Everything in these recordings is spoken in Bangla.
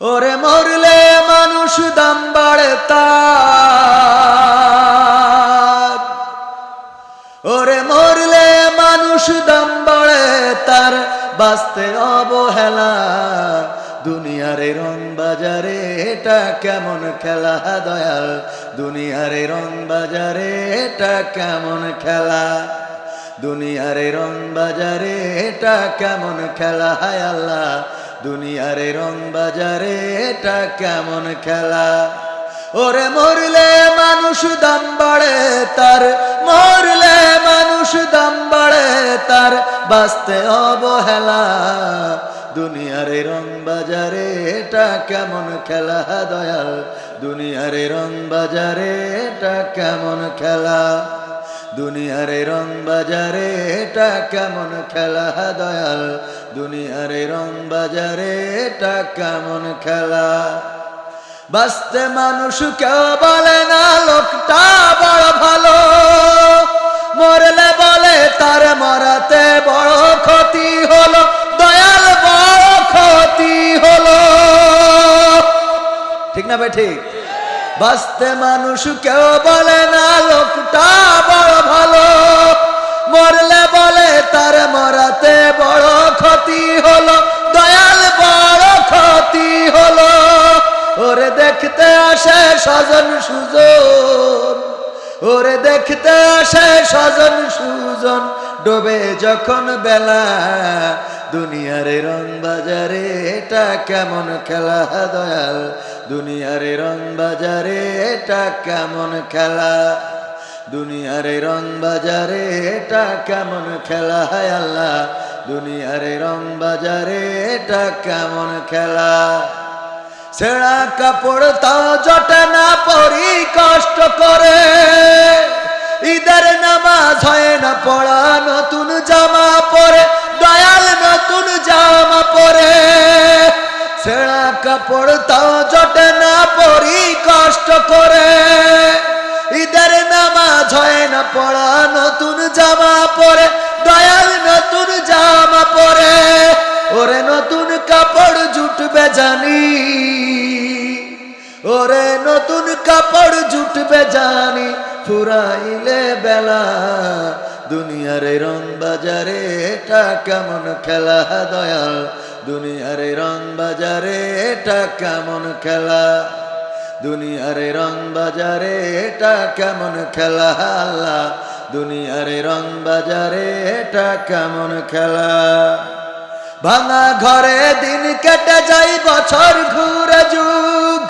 ওরে মরলে মানুষ দাম বাড়ে তার, ওরে মরলে মানুষ দাম বাড়ে তার, বাঁচতে অবহেলা। দুনিয়ারে রং বাজারে এটা কেমন খেলা দয়াল, দুনিয়ারে রং বাজারে এটা কেমন খেলা, দুনিয়ারে রং বাজারে এটা কেমন খেলা। হায় আল্লাহ, দুনিয়ারে রং বাজারে এটা কেমন খেলা। ওরে মরলে মানুষ দাম বাড়ে তার, মরলে মানুষ দাম বাড়ে তার, বাঁচতে অবহেলা। দুনিয়ারে রং বাজারে এটা কেমন খেলা দয়াল, দুনিয়ারে রং বাজারে এটা কেমন খেলা, দুনিয়ারে রং বাজারে এটা কেমন খেলা দয়াল, দুনিয়ারে রং বাজারে এটা কেমন খেলা। বাঁচতে মানুষ কেউ বলে না লোকটা বড় ভালো, মরলে বলে তার মরাতে বড় ক্ষতি হলো, দয়াল বড় ক্ষতি হলো। ঠিক না ভাই? ঠিক। বাঁচতে মানুষ কেউ বলে না লোকটা বড় ভালো, মরলে বলে তার মরাতে বড় ক্ষতি হলো, দয়াল বড় ক্ষতি হলো। ওরে দেখতে আসে স্বজন সুজন, ওরে দেখতে আসে স্বজন সুজন, ডোবে যখন বেলা। দুনিয়ারে রং বাজারে এটা কেমন খেলা দয়াল, দুনিয়ারে রং বাজারে এটা কেমন খেলা, দুনিয়ারে রং বাজারে এটা কেমন খেলা। হায় আল্লাহ, দুনিয়ারে রং বাজারে এটা কেমন খেলা। ছেঁড়া কাপড় তাও জটে না পরি কষ্ট করে, ঈদের নামাজ হয় না পড়া, নতুন জামা পরে দয়াল নতুন জামা পরে। ছেঁড়া কাপড় তাও জটে না পরি কষ্ট করে, ঈদের নামাজ হয় না পড়া, নতুন জামা পরে দয়াল নতুন জামা পরে। ওরে নতুন কাপড় জুটবে জানি, ওরে নতুন কাপড় জুটবে জানি, ফুরাইলে বেলা। দুনিয়ারে রং বাজারে এটা কেমন খেলা দয়াল, দুনিয়ারে রং বাজারে এটা কেমন খেলা, দুনিয়ারে রং বাজারে এটা কেমন খেলা। আল্লাহ, দুনিয়ারে রং বাজারে এটা কেমন খেলা। ভাঙা ঘরে দিন কেটে যাই বছর ঘুরে যুগ,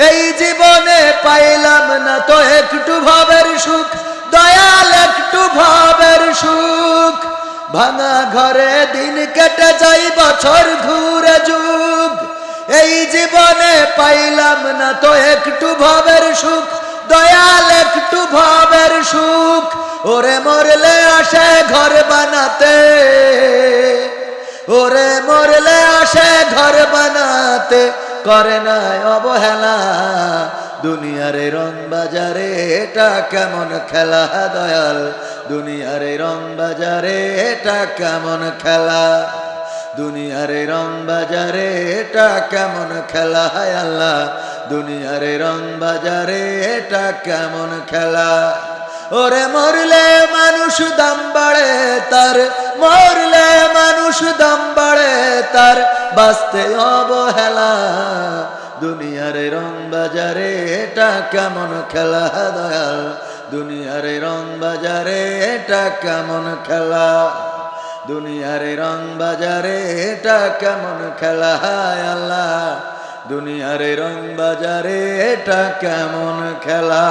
এই জীবনে পাইলাম না তো একটু ভাবের সুখ, দয়াল একটু ভাবের সুখ। ভাঙা ঘরে দিন কেটে যাই বছর ঘুরে যুগ, এই জীবনে পাইলাম না তো একটু ভাবের সুখ, দয়াল একটু ভাবের সুখ। ওরে মরলে আসে ঘর বানাতে, ওরে মরলে আসে ঘর বানাতে, করে না অবহেলা। দুনিয়ারে রং বাজারে এটা কেমন খেলা দয়াল, দুনিয়ারে রং বাজারে এটা কেমন খেলা, দুনিয়ারে রং বাজারে এটা কেমন খেলা। হায় আল্লাহ, দুনিয়ারে রং বাজারে এটা কেমন খেলা। ওরে মরলে মানুষ দাম বাড়ে তার, মরলে মানুষ দাম বাড়ে তার, বাঁচতে অবহেলা। দুনিয়ারে রং বাজারে এটা কেমন খেলা দয়াল, দুনিয়ারে রং বাজারে এটা কেমন খেলা, দুনিয়ারে রং বাজারে এটা কেমন খেলা। হায় আল্লাহ, দুনিয়ারে রং বাজারে এটা কেমন খেলা।